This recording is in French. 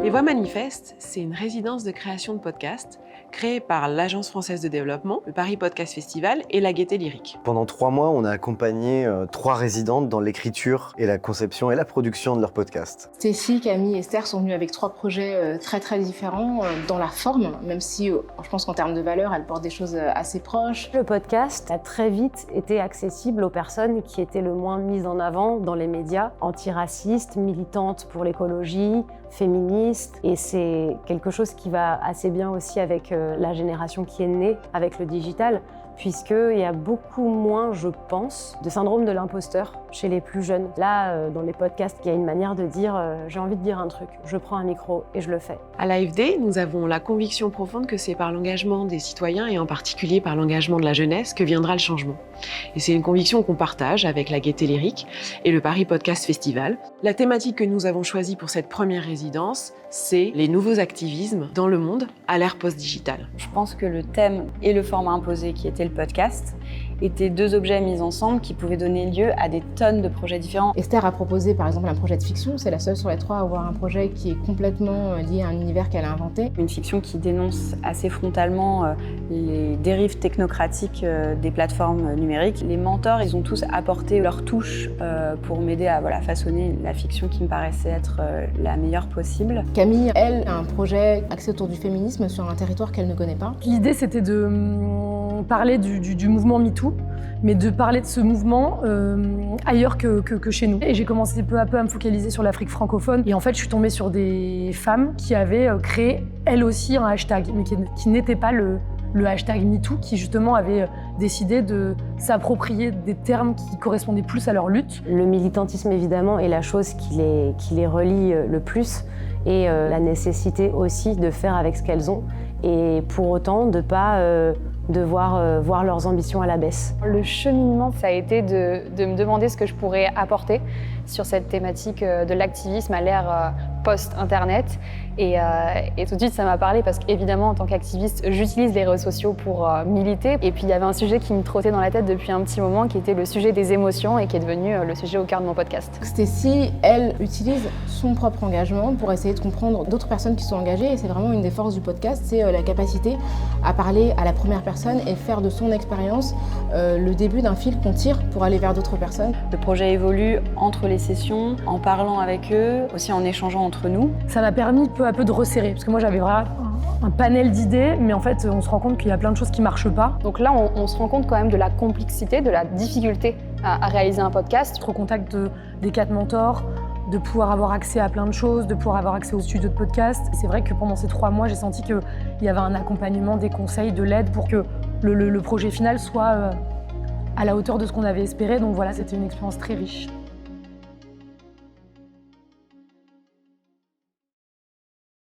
Les Voix manifestes, c'est une résidence de création de podcasts créée par l'Agence française de développement, le Paris Podcast Festival et la Gaieté Lyrique. Pendant 3 mois, on a accompagné 3 résidentes dans l'écriture et la conception et la production de leurs podcasts. Stécie, Camille et Esther sont venues avec 3 projets très différents dans la forme, même si je pense qu'en termes de valeur, elles portent des choses assez proches. Le podcast a très vite été accessible aux personnes qui étaient le moins mises en avant dans les médias, antiracistes, militantes pour l'écologie, féministes, et c'est quelque chose qui va assez bien aussi avec la génération qui est née avec le digital, puisqu'il y a beaucoup moins, je pense, de syndrome de l'imposteur chez les plus jeunes. Là, dans les podcasts, il y a une manière de dire « j'ai envie de dire un truc, je prends un micro et je le fais ». À l'AFD, nous avons la conviction profonde que c'est par l'engagement des citoyens et en particulier par l'engagement de la jeunesse que viendra le changement. Et c'est une conviction qu'on partage avec la Gaieté Lyrique et le Paris Podcast Festival. La thématique que nous avons choisie pour cette première résidence, c'est les nouveaux activismes dans le monde à l'ère post-digitale. Je pense que le thème et le format imposé qui était le podcast étaient 2 objets mis ensemble qui pouvaient donner lieu à des tonnes de projets différents. Esther a proposé par exemple un projet de fiction, c'est la seule sur les 3 à avoir un projet qui est complètement lié à un univers qu'elle a inventé. Une fiction qui dénonce assez frontalement les dérives technocratiques des plateformes numériques. Les mentors, ils ont tous apporté leur touche pour m'aider à façonner la fiction qui me paraissait être la meilleure possible. Camille, elle, a un projet axé autour du féminisme sur un territoire qu'elle ne connaît pas. L'idée, c'était de parler du mouvement MeToo, mais de parler de ce mouvement ailleurs que chez nous. Et j'ai commencé peu à peu à me focaliser sur l'Afrique francophone. Et en fait, je suis tombée sur des femmes qui avaient créé, elles aussi, un hashtag, mais qui n'était pas le hashtag MeToo, qui justement avait décidé de s'approprier des termes qui correspondaient plus à leur lutte. Le militantisme, évidemment, est la chose qui les relie le plus, et la nécessité aussi de faire avec ce qu'elles ont, et pour autant de ne pas devoir voir leurs ambitions à la baisse. Le cheminement, ça a été de me demander ce que je pourrais apporter sur cette thématique de l'activisme à l'ère post-internet. Et tout de suite, ça m'a parlé parce qu'évidemment, en tant qu'activiste, j'utilise les réseaux sociaux pour militer. Et puis, il y avait un sujet qui me trottait dans la tête depuis un petit moment, qui était le sujet des émotions et qui est devenu le sujet au cœur de mon podcast. Stécie, elle, utilise son propre engagement pour essayer de comprendre d'autres personnes qui sont engagées. Et c'est vraiment une des forces du podcast, c'est la capacité à parler à la première personne et faire de son expérience le début d'un fil qu'on tire pour aller vers d'autres personnes. Le projet évolue entre les sessions, en parlant avec eux, aussi en échangeant entre nous. Ça m'a permis peu à peu de resserrer, parce que moi j'avais vraiment un panel d'idées, mais en fait on se rend compte qu'il y a plein de choses qui marchent pas. Donc là, on se rend compte quand même de la complexité, de la difficulté à réaliser un podcast. Être au contact des 4 mentors, de pouvoir avoir accès à plein de choses, de pouvoir avoir accès au studio de podcast. Et c'est vrai que pendant ces 3 mois, j'ai senti qu'il y avait un accompagnement, des conseils, de l'aide pour que le projet final soit à la hauteur de ce qu'on avait espéré. Donc voilà, c'était une expérience très riche.